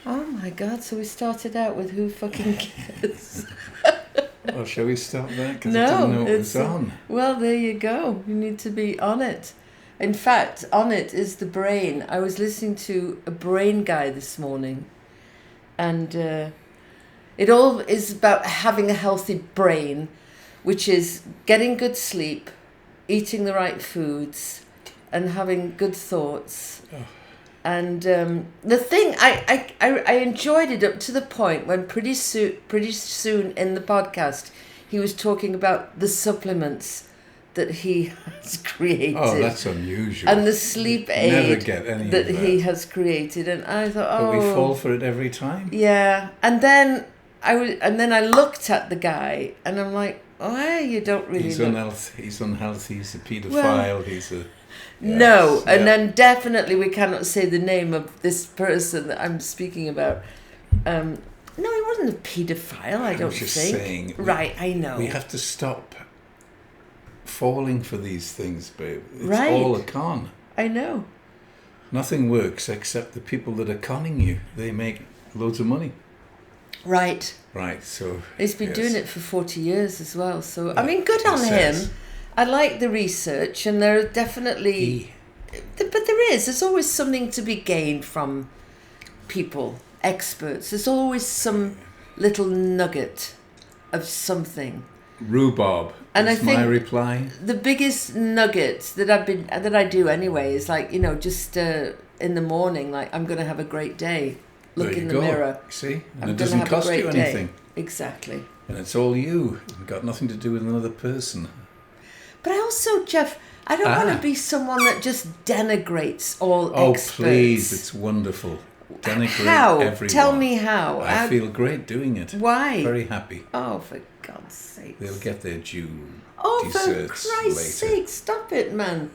Oh my God! So we started out with who fucking cares? Well, shall we stop there? Because I didn't know it was on. Well, there you go. You need to be on it. In fact, on it is the brain. I was listening to a brain guy this morning, and it all is about having a healthy brain, which is getting good sleep, eating the right foods, and having good thoughts. Oh. And the thing, I enjoyed it up to the point when pretty soon in the podcast, he was talking about the supplements that he has created. Oh, that's unusual. And the sleep aid Never get any that of that he has created. And I thought, But we fall for it every time. Yeah. And then I looked at the guy and I'm like, oh, you don't really He's unhealthy, he's a paedophile, he's a... Yes, no, yeah. and then definitely we cannot say the name of this person that I'm speaking about. No, he wasn't a paedophile, I don't just think. Saying, right, I know. We have to stop falling for these things, babe. It's right. all a con. I know. Nothing works except the people that are conning you. They make loads of money. Right. Right, so... He's been doing it for 40 years as well, so... Yeah, I mean, good on him. I like the research, and there are definitely... But there's always something to be gained from people, experts. There's always some little nugget of something. Rhubarb and is I think my reply. The biggest nugget that I do anyway is like, just in the morning, like, I'm going to have a great day. Look in the mirror. See? And it doesn't cost you anything. Exactly. And it's all you. It's got nothing to do with another person. But I also, Jeff, I don't want to be someone that just denigrates all experts. Oh, please, it's wonderful. Denigrate how? Everyone. Tell me how. I feel great doing it. Why? Very happy. Oh, for God's sake. They'll get their due for Christ's sake, stop it, man.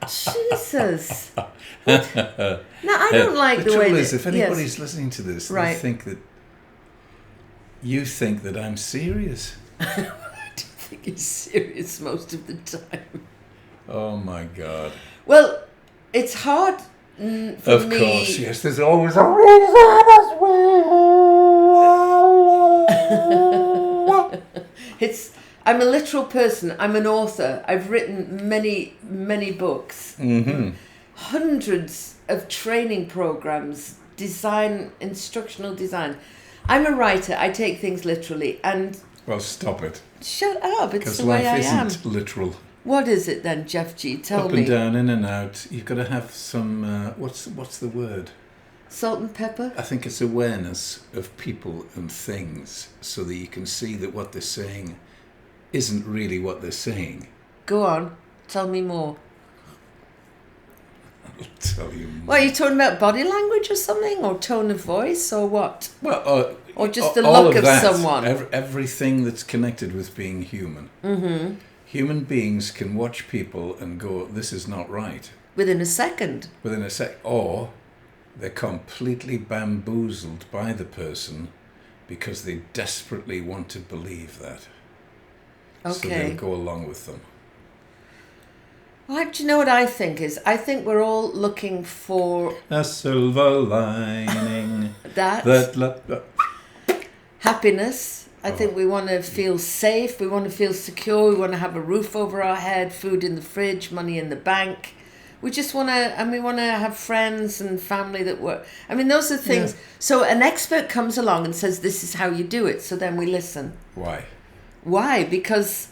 Jesus. Now, I don't like the way... The trouble is, if anybody's listening to this, right. they think that... You think that I'm serious. I think he's serious most of the time. Oh my God. Well, it's hard for me. Of course, yes. There's always a reason as well. I'm a literal person. I'm an author. I've written many, many books. Mm-hmm. Hundreds of training programs, instructional design. I'm a writer. I take things literally. And well, stop it. Shut up. It's the way I am. Because life isn't literal. What is it then, Jeff G? Tell me. Up and down, in and out. You've got to have some... what's the word? Salt and pepper? I think it's awareness of people and things so that you can see that what they're saying isn't really what they're saying. Go on. Tell me more. I'll tell you more. What, are you talking about body language or something? Or tone of voice? Or what? Well, or just the look of that, someone? Everything that's connected with being human. Mm-hmm. Human beings can watch people and go, this is not right. Within a second. Or they're completely bamboozled by the person because they desperately want to believe that. Okay. So they'll go along with them. Well, do you know what I think is? I think we're all looking for... a silver lining. Happiness. I think we want to feel safe. We want to feel secure. We want to have a roof over our head, food in the fridge, money in the bank. We just want to... And we want to have friends and family that work. I mean, those are things... Yeah. So an expert comes along and says, this is how you do it. So then we listen. Why? Because...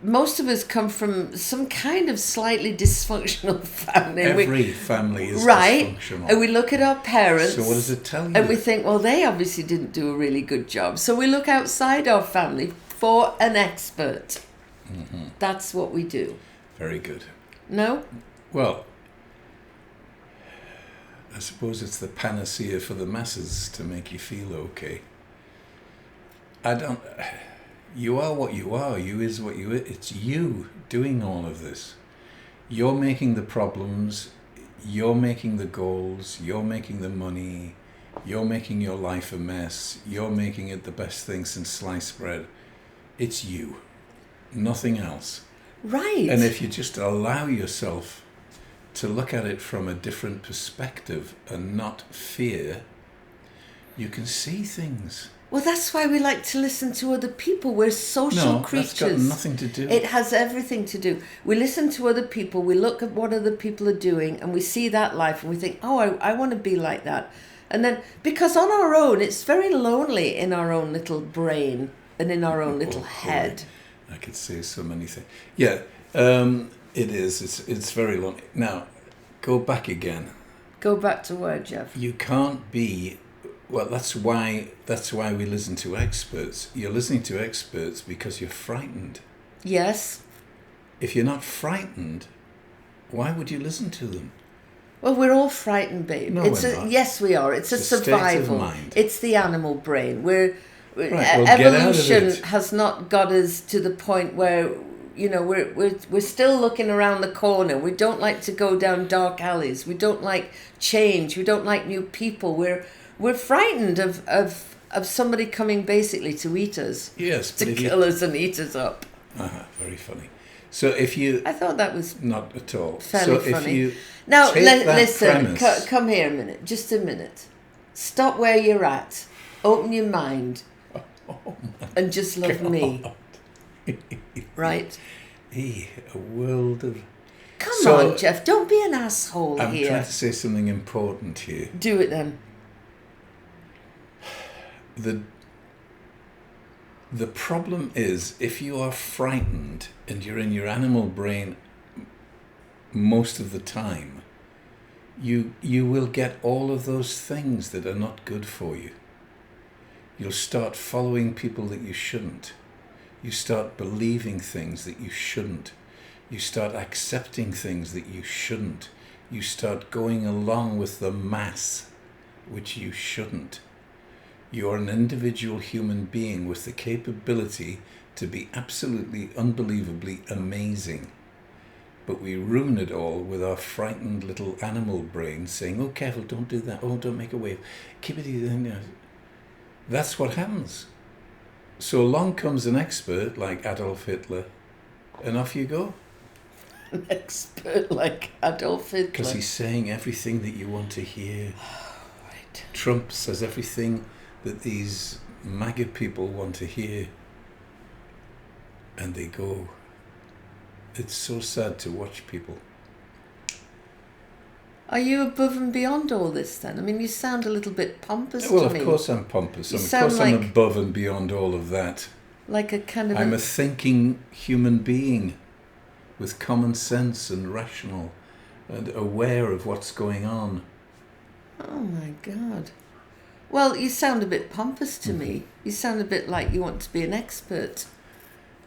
most of us come from some kind of slightly dysfunctional family. Every family is right? Dysfunctional. And we look at our parents. So what does it tell you? And we think, well, they obviously didn't do a really good job. So we look outside our family for an expert. Mm-hmm. That's what we do. Very good. No? Well, I suppose it's the panacea for the masses to make you feel okay. You are what you are. You is what you is. It's you doing all of this. You're making the problems. You're making the goals. You're making the money. You're making your life a mess. You're making it the best thing since sliced bread. It's you. Nothing else. Right. And if you just allow yourself to look at it from a different perspective and not fear You can see things. Well, that's why we like to listen to other people. We're social creatures. That's got nothing to do. It has everything to do. We listen to other people, we look at what other people are doing, and we see that life, and we think, oh, I want to be like that. And then, because on our own, it's very lonely in our own little brain and in our own little head. I could say so many things. Yeah, it is. It's very lonely. Now, go back again. Go back to where, Jeff? You can't be... Well, that's why we listen to experts. You're listening to experts because you're frightened. Yes. If you're not frightened, why would you listen to them? Well, we're all frightened, babe. No, we're not. Yes, we are. It's a survival. State of mind. It's the animal brain. Evolution has not got us to the point where, you know, we're still looking around the corner. We don't like to go down dark alleys. We don't like change. We don't like new people. We're frightened of somebody coming basically to eat us. Yes. To kill us and eat us up. Very funny. So if you... I thought that was... Not at all. Fairly funny. If you now, listen, come here a minute. Just a minute. Stop where you're at. Open your mind. And just love me. Right? A world of... Come on, Jeff. Don't be an asshole here. I'm trying to say something important here. Do it then. The problem is, if you are frightened and you're in your animal brain most of the time, you will get all of those things that are not good for you. You'll start following people that you shouldn't. You start believing things that you shouldn't. You start accepting things that you shouldn't. You start going along with the mass, which you shouldn't. You're an individual human being with the capability to be absolutely, unbelievably amazing. But we ruin it all with our frightened little animal brain saying, oh, careful, don't do that. Oh, don't make a wave. Keep it in. That's what happens. So along comes an expert like Adolf Hitler, and off you go. An expert like Adolf Hitler? Because he's saying everything that you want to hear. Right. Trump says everything that these MAGA people want to hear, and they go. It's so sad to watch people. Are you above and beyond all this then? I mean, you sound a little bit pompous to me. Well, of course I'm pompous. Of course I'm above and beyond all of that. Like a kind of... I'm a thinking human being with common sense and rational and aware of what's going on. Oh my God. Well, you sound a bit pompous to me. You sound a bit like you want to be an expert.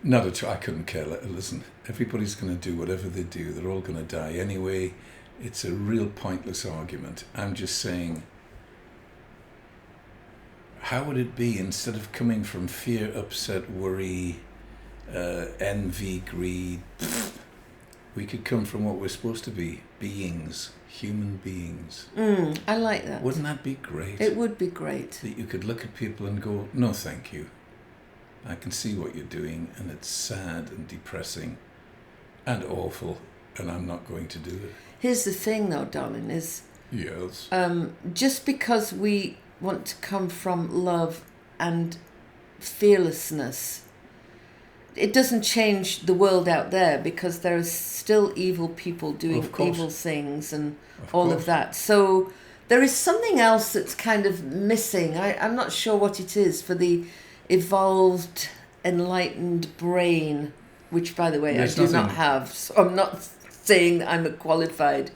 Not at all. I couldn't care. Listen, everybody's going to do whatever they do. They're all going to die anyway. It's a real pointless argument. I'm just saying, how would it be, instead of coming from fear, upset, worry, envy, greed, we could come from what we're supposed to be, beings, human beings. I like that. Wouldn't that be great? It would be great. That you could look at people and go, no, thank you. I can see what you're doing, and it's sad and depressing and awful, and I'm not going to do it. Here's the thing, though, darling, is... Yes. Just because we want to come from love and fearlessness, it doesn't change the world out there, because there are still evil people doing evil things and all of that. So there is something else that's kind of missing. I'm not sure what it is for the evolved, enlightened brain, which, by the way, I do not have. So I'm not saying that I'm a qualified...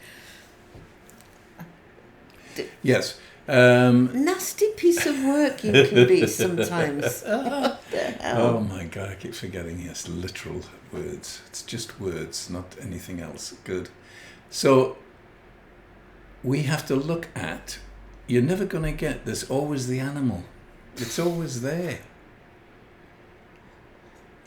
Yes. Nasty piece of work you can be sometimes. What the hell? Oh my God, I keep forgetting. Yes, literal words. It's just words, not anything else. Good. So we have to look at, you're never going to get, there's always the animal. It's always there.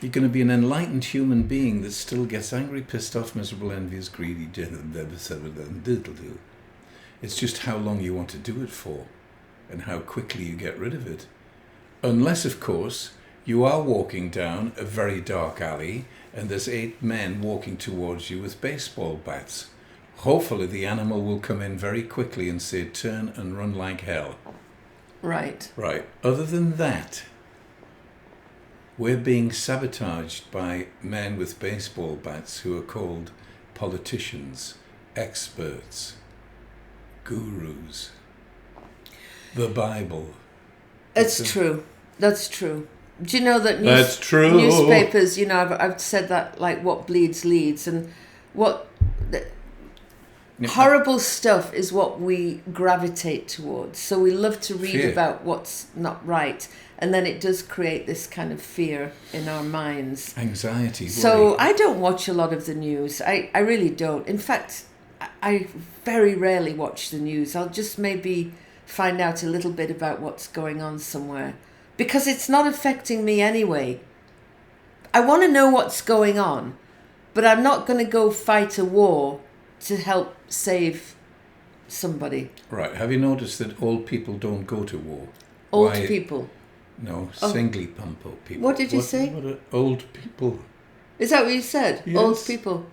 You're going to be an enlightened human being that still gets angry, pissed off, miserable, envious, greedy, diddle-do. It's just how long you want to do it for and how quickly you get rid of it. Unless, of course, you are walking down a very dark alley and there's 8 men walking towards you with baseball bats. Hopefully the animal will come in very quickly and say, turn and run like hell. Right. Right. Other than that, we're being sabotaged by men with baseball bats who are called politicians, experts, gurus, the Bible. It's true. That's true. Do you know that That's true. newspapers, you know, I've said that, like, what bleeds leads, and what horrible stuff is what we gravitate towards. So we love to read Fear. about what's not right, and then it does create this kind of fear in our minds. Anxiety. So worry. I don't watch a lot of the news. I really don't. In fact, I very rarely watch the news. I'll just maybe find out a little bit about what's going on somewhere, because it's not affecting me anyway. I want to know what's going on, but I'm not going to go fight a war to help save somebody. Right. Have you noticed that old people don't go to war? Old Why? people. No, Oh. singly pumpo people. What did you say? What are old people? Is that what you said? Yes. Old people.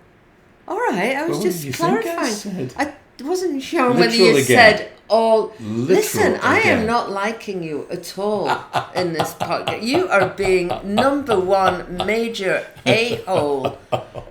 All right, I was What did just you think I clarifying. said? I wasn't sure Literal whether you again. said all. Literal Listen, I am again. not liking you at all in this podcast. You are being number one major a-hole.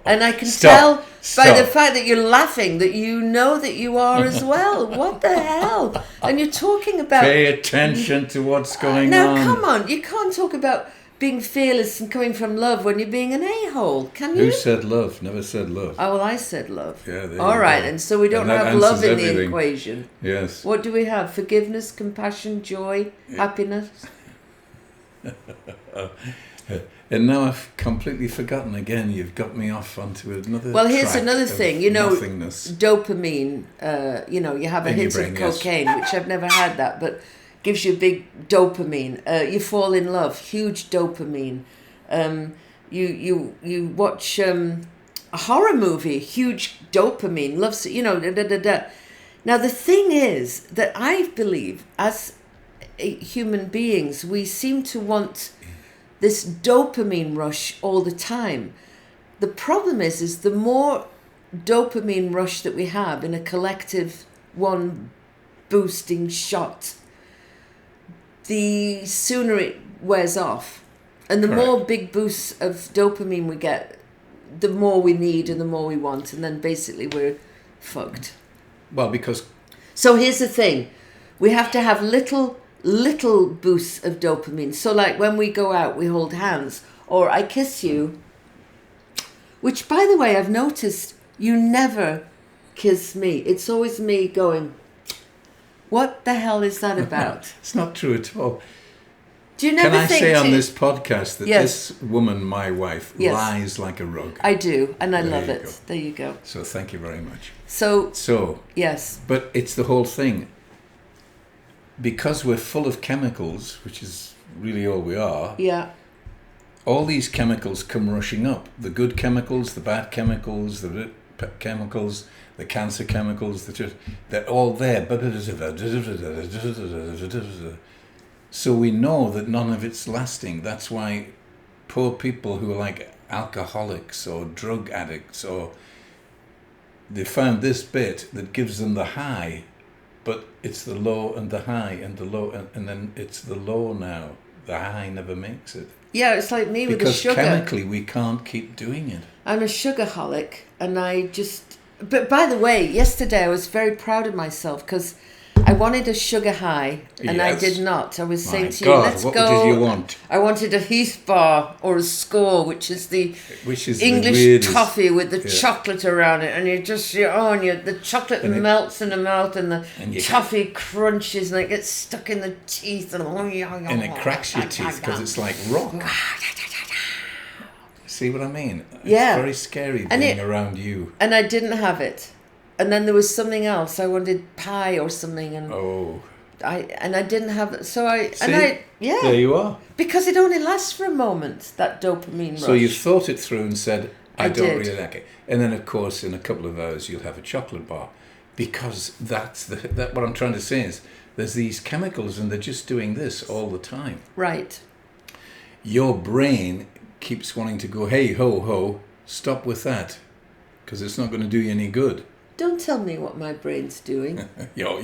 And I can tell by the fact that you're laughing that you know that you are as well. What the hell? And you're talking about... Pay attention to what's going now, on. come on. You can't talk about being fearless and coming from love when you're being an a-hole, can you? Who said love? Never said love. Oh, well, I said love. Yeah, there All you right, go. and so we don't And that have love answers in the everything. equation. Yes. What do we have? Forgiveness, compassion, joy, happiness? And now I've completely forgotten again. You've got me off onto another. Well, here's track another of thing. You know, nothingness. dopamine, you know, you have a In your hint brain, of yes. cocaine, which I've never had that, but gives you big dopamine. You fall in love, huge dopamine. You watch a horror movie, huge dopamine, loves, you know, da, da, da, da. Now, the thing is that I believe as human beings, we seem to want this dopamine rush all the time. The problem is the more dopamine rush that we have in a collective one boosting shot, the sooner it wears off. And the Correct. more big boosts of dopamine we get, the more we need and the more we want. And then basically we're fucked. Well, because So here's the thing. We have to have little boosts of dopamine. So like when we go out, we hold hands, or I kiss you, which, by the way, I've noticed you never kiss me. It's always me going, what the hell is that about? it's not true at all. Do you never Can I think say on to- this podcast that Yes. this woman, my wife, Yes. lies like a rug? I do, and I There love you it. go. There you go. So thank you very much. So, So, yes. but it's the whole thing. Because we're full of chemicals, which is really all we are, Yeah. all these chemicals come rushing up. The good chemicals, the bad chemicals, the chemicals, the cancer chemicals, they're all there. So we know that none of it's lasting. That's why poor people who are like alcoholics or drug addicts, or they found this bit that gives them the high, but it's the low and the high and the low, and then it's the low now. The high never makes it. Yeah, it's like me with the Because sugar. chemically we can't keep doing it. I'm a sugarholic, and I just... But by the way, yesterday I was very proud of myself because I wanted a sugar high, and I Yes. did not. I was My saying to you, God, let's what go... did you want? I wanted a Heath bar or a Score, which is the Which is the English weirdest- toffee with the yeah. chocolate around it, and the chocolate And it- melts in the mouth, and the And you- toffee crunches, and it gets stuck in the teeth, and And it cracks your teeth because it's like rock. See what I mean? It's Yeah. very scary And being it- around you. And I didn't have it. And then there was something else. I wanted pie or something, and Oh. I didn't have it. So See? There you are. because it only lasts for a moment, that dopamine rush. So you thought it through and said, I I don't did. really like it. And then, of course, in a couple of hours, you'll have a chocolate bar. Because that's what I'm trying to say is there's these chemicals and they're just doing this all the time. Right. Your brain keeps wanting to go, hey, ho, ho, stop with that. Because it's not going to do you any good. Don't tell me what my brain's doing. Your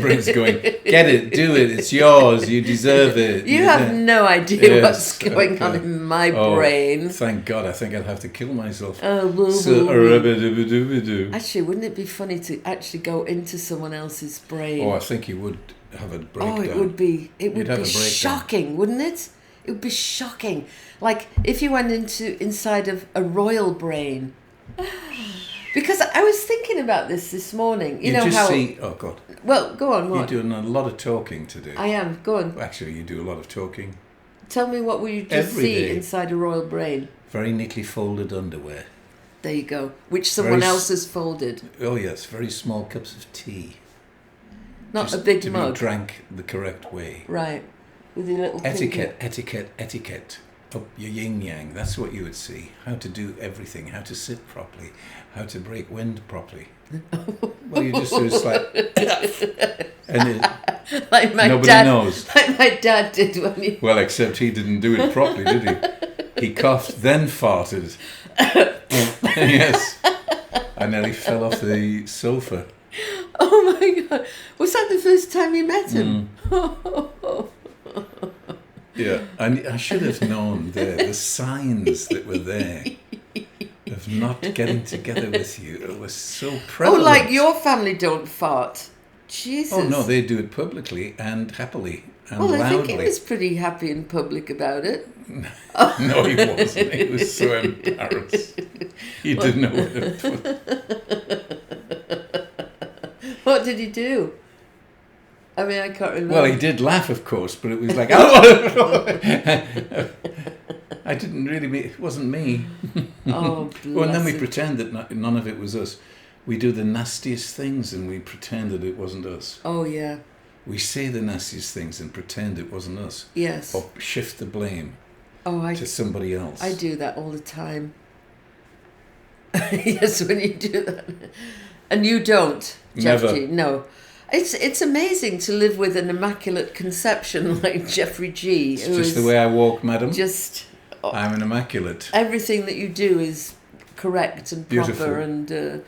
brain's going, get it, do it, it's yours, you deserve it. You have no idea what's going on in my brain. Thank God, I think I'd have to kill myself. Actually, wouldn't it be funny to actually go into someone else's brain? Oh, I think you would have a breakdown. Oh, it would be shocking, wouldn't it? It would be shocking. Like if you went inside of a royal brain. Because I was thinking about this morning. Oh God. Well, go on. What? You're doing a lot of talking today. I am. Go on. Actually, you do a lot of talking. Tell me what will you just see inside a royal brain? Very neatly folded underwear. There you go. Which someone else has folded. Oh yes, very small cups of tea. Not just a big to mug. Be drank the correct way. Right. With your little etiquette. Up your yin yang. That's what you would see. How to do everything. How to sit properly. How to break wind properly. Well, you just do it's like, and like my nobody dad, knows. Like my dad did when he. Well, except he didn't do it properly, did he? He coughed, then farted. Yes. I nearly fell off the sofa. Oh my God! Was that the first time you met him? Yeah, I should have known the signs that were there of not getting together with you. It was so prevalent. Oh, like your family don't fart. Jesus. Oh no, they do it publicly and happily and loudly. Well, I think he was pretty happy in public about it. No, he wasn't. He was so embarrassed. He didn't know where to put it. What did he do? I mean, I can't remember. Well, he did laugh, of course, but it was like, oh! I didn't really mean, it wasn't me. Oh, well, and then we pretend that none of it was us. We do the nastiest things and we pretend that it wasn't us. Oh, yeah. We say the nastiest things and pretend it wasn't us. Yes. Or shift the blame to somebody else. I do that all the time. Yes, when you do that. And you don't, Jeffrey. Never. No. It's amazing to live with an immaculate conception like Jeffrey G. It's just the way I walk, madam. I'm an immaculate. Everything that you do is correct and proper. Beautiful. And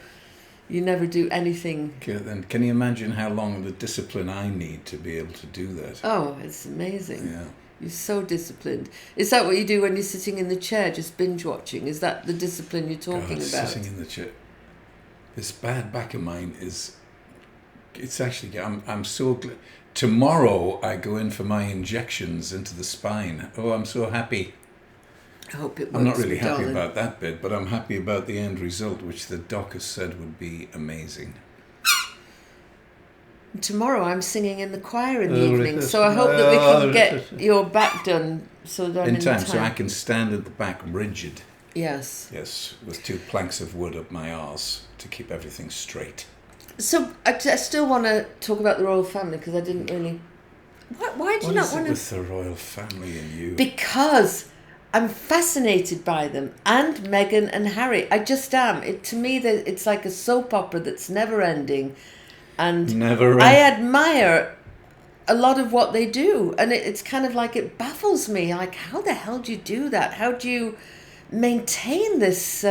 you never do anything. Okay, then can you imagine how long the discipline I need to be able to do that? Oh, it's amazing. Yeah. You're so disciplined. Is that what you do when you're sitting in the chair just binge watching? Is that the discipline you're talking about? Sitting in the chair. This bad back of mine is... It's actually... I'm so... Tomorrow I go in for my injections into the spine. Oh, I'm so happy. I hope it works. I'm not really happy about that bit, but I'm happy about the end result, which the doc has said would be amazing. Tomorrow I'm singing in the choir in the evening, so I hope that we can get your back done so that I'm in time. So I can stand at the back rigid. Yes. Yes, with 2 planks of wood up my arse to keep everything straight. So I still want to talk about the royal family because I didn't really... Why do you not want to... What is it with the royal family and you? Because I'm fascinated by them, and Meghan and Harry. I just am. To me, it's like a soap opera that's never ending. And I admire a lot of what they do. And it's kind of like, it baffles me. Like, how the hell do you do that? How do you maintain this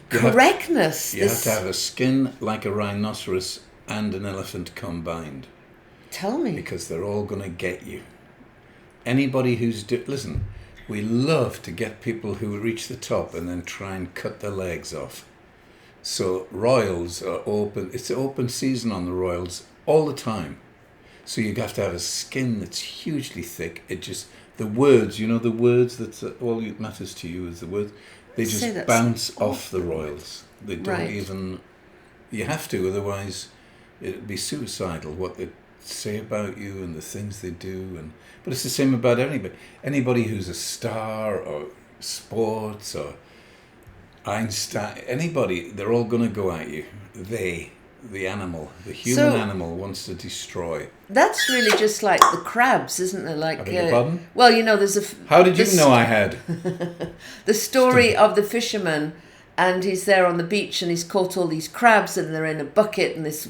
correctness? You have to have a skin like a rhinoceros and an elephant combined. Tell me. Because they're all going to get you. Anybody who's... Listen, we love to get people who reach the top and then try and cut their legs off. So royals are open. It's open season on the royals all the time. So you have to have a skin that's hugely thick. It just... The words, the words that's all that matters to you is the words. They just bounce off the royals. They don't even... You have to, otherwise it'd be suicidal what they say about you and the things they do. But it's the same about anybody. Anybody who's a star or sports or Einstein, anybody, they're all going to go at you. The animal, the human animal wants to destroy. That's really just like the crabs, isn't it? Like, I beg your pardon? Well, there's a... How did you know I had? The story of the fisherman, and he's there on the beach and he's caught all these crabs and they're in a bucket and this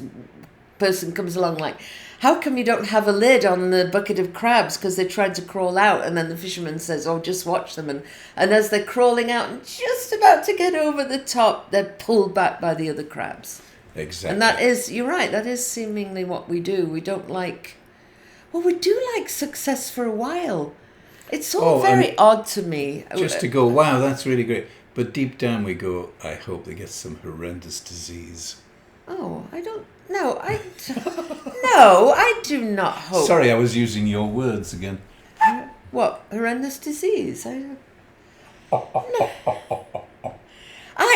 person comes along like, how come you don't have a lid on the bucket of crabs because they tried to crawl out, and then the fisherman says, oh, just watch them, and as they're crawling out and just about to get over the top, they're pulled back by the other crabs. Exactly. And that is, you're right, that is seemingly what we do. We don't like, well, we do like success for a while. It's all very odd to me. Just to go, wow, that's really great. But deep down we go, I hope they get some horrendous disease. Oh, I don't, no, I do not hope. Sorry, I was using your words again. What, horrendous disease? No.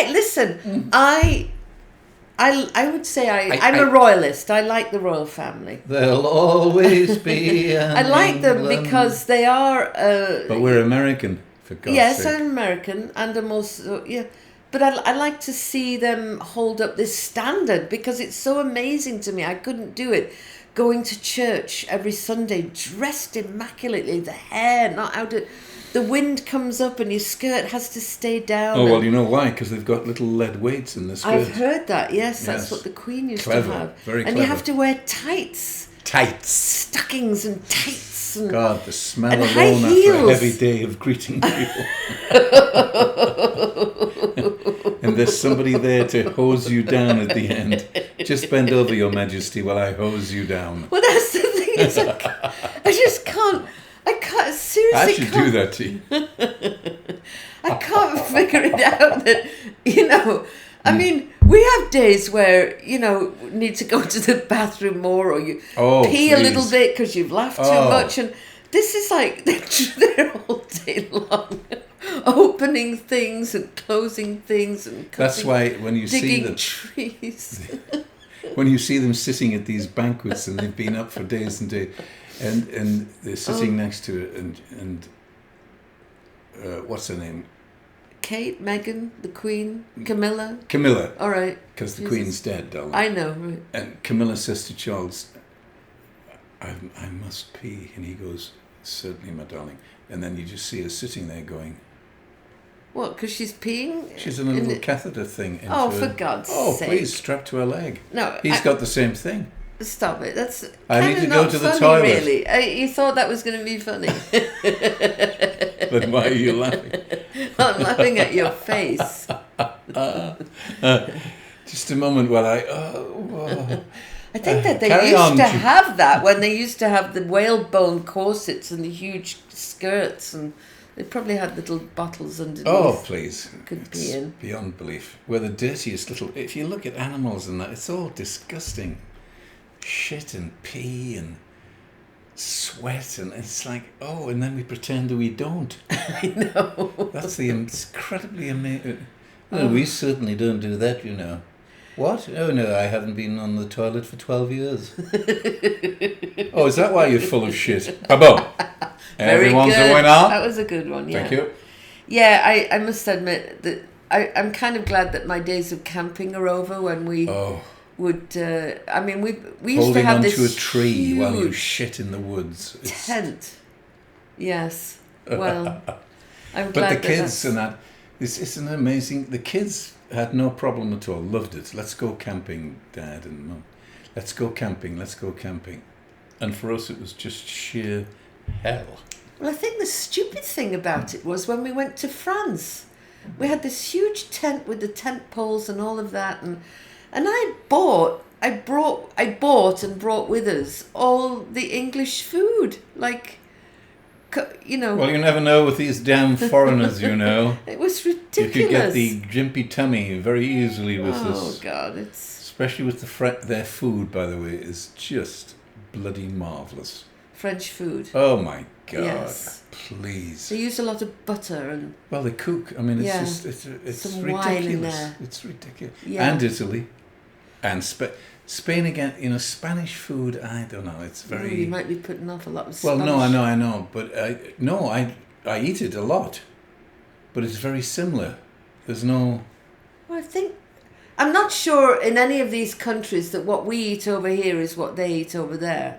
Listen, I would say I'm a royalist. I like the royal family. There'll always be an I like them England. because they are... but we're American, for God's yes, sake. I'm American, and I'm also... Yeah, but I like to see them hold up this standard because it's so amazing to me. I couldn't do it. Going to church every Sunday, dressed immaculately, the hair not out of... The wind comes up and your skirt has to stay down. Oh, well, you know why? Because they've got little lead weights in the skirt. I've heard that, yes. That's what the Queen used to have. Very clever. And you have to wear tights. Tights. Stockings and tights. And, God, the smell and alone high after heels. a heavy day of greeting people. And there's somebody there to hose you down at the end. Just bend over, Your Majesty, while I hose you down. Well, that's the thing. It's like, I just can't. Seriously, I should do that to you. I can't figure it out that, I mean, we have days where, need to go to the bathroom more, or you pee a little bit because you've laughed too much. And this is like, they're all day long, opening things and closing things and cutting, that's why when you see them, trees. when you see them sitting at these banquets and they've been up for days and days, and they're sitting next to it, and what's her name? Kate, Meghan, the Queen, Camilla. Camilla. All right. Because the Queen's dead, darling. I know. Right. And Camilla says to Charles, I must pee. And he goes, certainly, my darling. And then you just see her sitting there going... What, because she's peeing? She's in a little catheter thing. For God's sake. Oh, please, strapped to her leg. No. He's got the same thing. Stop it. That's I kind need of to go not to the funny, toilet. really. You thought that was going to be funny. Then why are you laughing? I'm laughing at your face. Just a moment while I think that they used to have that when they used to have the whalebone corsets and the huge skirts, and they probably had little bottles underneath. Oh, please. Could be in. Beyond belief. We're the dirtiest little... If you look at animals and that, it's all disgusting. Shit and pee and sweat, and it's like, and then we pretend that we don't. I know. That's the incredibly amazing... No, we certainly don't do that, What? Oh, no, I haven't been on the toilet for 12 years. Oh, is that why you're full of shit? Bravo! Everyone's a winner. That was a good one, yeah. Thank you. Yeah, I must admit that I'm kind of glad that my days of camping are over when we would... I mean, we used to have this holding onto a tree while you shit in the woods. Tent. Yes. Well, I'm glad but the kids and that... It's an amazing... The kids had no problem at all. Loved it. Let's go camping, Dad and Mum. Let's go camping. And for us, it was just sheer hell. Well, I think the stupid thing about it was when we went to France. We had this huge tent with the tent poles and all of that, and I bought and brought with us all the English food, like, Well, you never know with these damn foreigners, It was ridiculous. You could get the jimpy tummy very easily with this. Oh God, especially with their food, by the way, is just bloody marvelous. French food. Oh my God! Yes. Please. They use a lot of butter and. Well, they cook. I mean, it's it's some ridiculous. wine in there. It's ridiculous. Yeah. And Italy, and Spain again. Spanish food. I don't know. It's very. You might be putting off a lot of. Well, Spanish. no, I know, but I eat it a lot, but it's very similar. There's no. Well, I'm not sure in any of these countries that what we eat over here is what they eat over there.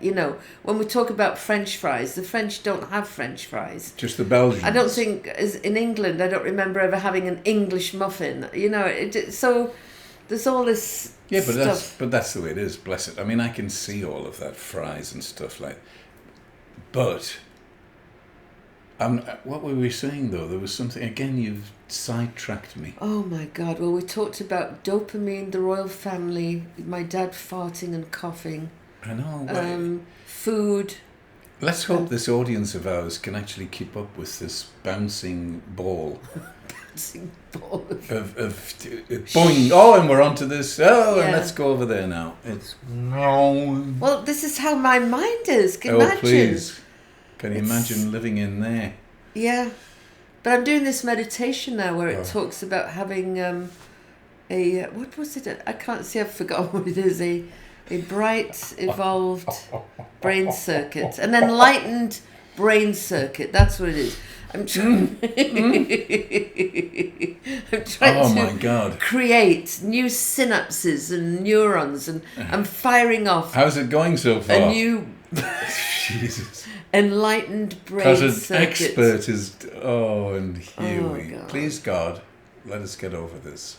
When we talk about French fries, the French don't have French fries. Just the Belgians. I don't think, as in England, I don't remember ever having an English muffin. So There's all this Yeah, but stuff. that's the way it is. Bless it. I mean, I can see all of that fries and stuff like. But what were we saying though? There was something again. You've sidetracked me. Oh my God! Well, we talked about dopamine, the royal family, my dad farting and coughing. I know. Food. Let's hope this audience of ours can actually keep up with this bouncing ball. Bouncing ball. Of boing. Oh, and we're onto this. Oh, Yeah. and let's go over there now. It's Well, this is how my mind is. Can you oh, imagine? please. Can you It's- imagine living in there? Yeah. But I'm doing this meditation now where it Oh. talks about having a what was it? I can't see. I've forgotten what it is. A bright, evolved brain circuit, an enlightened brain circuit. That's what it is. I'm trying. I'm trying Oh to my God. create new synapses and neurons, and I'm firing off How's it going so far? a new Jesus. enlightened brain Because an circuit. expert is. Oh, and here Oh, we. God. Please, God, let us get over this.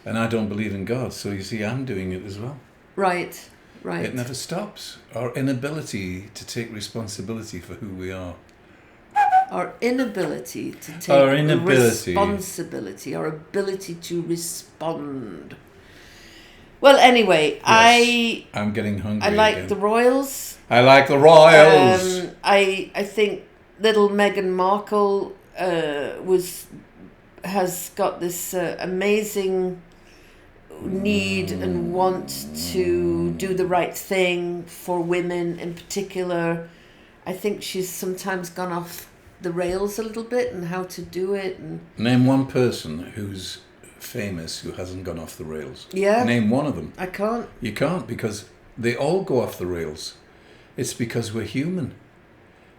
And I don't believe in God, so you see, I'm doing it as well. Right. Right. It never stops. Our inability to take responsibility for who we are. Our inability to take Our inability. responsibility, our ability to respond. Well, anyway, Yes. I'm getting hungry. I like again. the Royals. I like the Royals. I think little Meghan Markle has got this amazing need and want to do the right thing for women in particular. I think she's sometimes gone off the rails a little bit and how to do it. And Name one person who's famous who hasn't gone off the rails. yeah, Name one of them. I can't. You can't, because they all go off the rails. It's because we're human.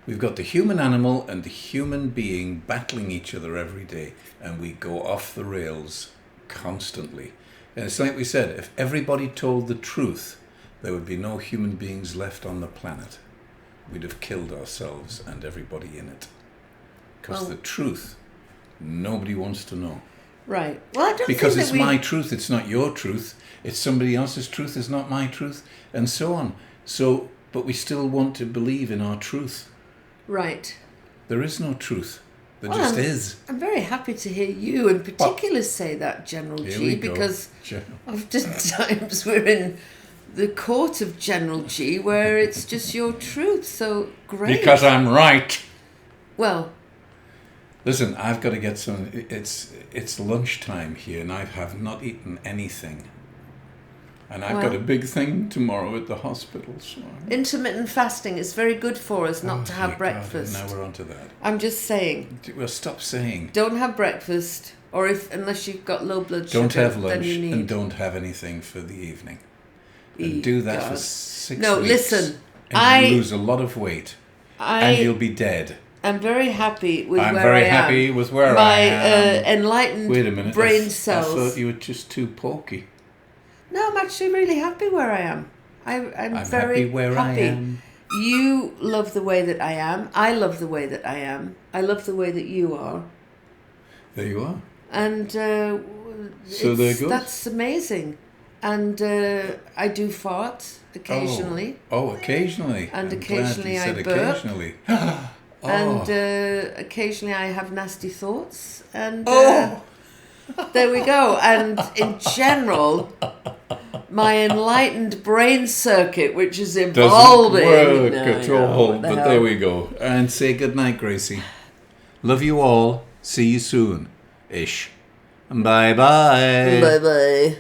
We've got the human animal and the human being battling each other every day, and we go off the rails constantly. And it's like we said, if everybody told the truth, there would be no human beings left on the planet. We'd have killed ourselves and everybody in it. Because Well- the truth, nobody wants to know. Right. Well, I don't Because think it's that we... my truth, it's not your truth. It's somebody else's truth, it's not my truth, and so on. So, but we still want to believe in our truth. Right. There is no truth. There Well, just I'm- is. I'm very happy to hear you in particular say that, General Here G, we go. because General. oftentimes we're in the court of General G where it's just your truth. So great. Because I'm right. Well, Listen, I've got to get some. It's lunchtime here, and I have not eaten anything. And I've got Well- a big thing tomorrow at the hospital. So intermittent fasting is very good for us not to have dear breakfast. God, now we're on to that. I'm just saying, Well, stop saying. don't have breakfast, or unless you've got low blood sugar, Don't have then lunch you need. and don't have anything for the evening. Eat, And do that for God. 6 No, weeks. listen, And you'll lose a lot of weight. And you'll I be dead. am very happy with I'm where very I am. happy with where My I am. enlightened Wait a minute. brain I cells. thought you were just too porky. No, I'm actually really happy where I am. I'm very happy where happy. I am. You love the way that I am. I love the way that I am. I love the way that you are. There you are. And So there it goes. that's amazing. And I do fart occasionally. Oh, occasionally. And I'm occasionally glad you I said burp. occasionally. And occasionally I have nasty thoughts. And Oh! there we go. And in general, my enlightened brain circuit, which is Doesn't evolving. work No, at no, all. what the But hell. there we go. And say goodnight, Gracie. Love you all. See you soon. Ish. Bye-bye. Bye-bye.